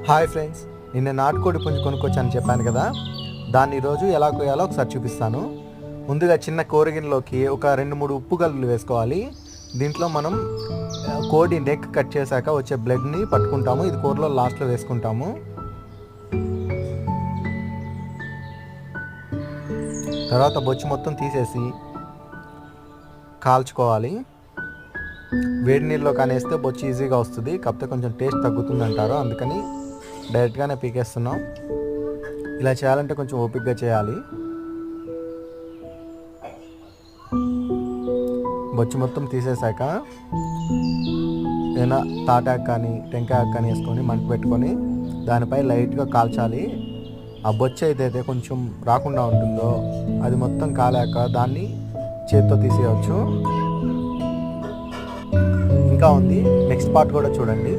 Hi friends, నిన్న నాటుకోడి పుంజు కొనుక్కొచ్చాను చెప్పాను కదా. దాన్ని ఈరోజు ఎలా కోయాలో ఒకసారి చూపిస్తాను. ముందుగా చిన్న కూరగిన్నెలోకి ఒక 2-3 ఉప్పు గల్లులు వేసుకోవాలి. దీంట్లో మనం కోడి నెక్ కట్ చేశాక వచ్చే బ్లడ్ని పట్టుకుంటాము. ఇది కూరలో లాస్ట్లో వేసుకుంటాము. తర్వాత బొచ్చు మొత్తం తీసేసి కాల్చుకోవాలి. వేడి నీళ్ళలో కానేస్తే బొచ్చు ఈజీగా వస్తుంది, కాకపోతే కొంచెం టేస్ట్ తగ్గుతుంది అంటారు, అందుకని డైరెక్ట్గానే పీకేస్తున్నాం. ఇలా చేయాలంటే కొంచెం ఓపికగా చేయాలి. బొచ్చు మొత్తం తీసేశాక ఏదైనా తాటాకు కానీ టెంకాయ కానీ వేసుకొని మంట పెట్టుకొని దానిపై లైట్గా కాల్చాలి. ఆ బొచ్చు ఏదైతే కొంచెం రాకుండా ఉంటుందో అది మొత్తం కాలాక దాన్ని చేత్తో తీసేయవచ్చు. ఇంకా ఉంది, నెక్స్ట్ పార్ట్ కూడా చూడండి.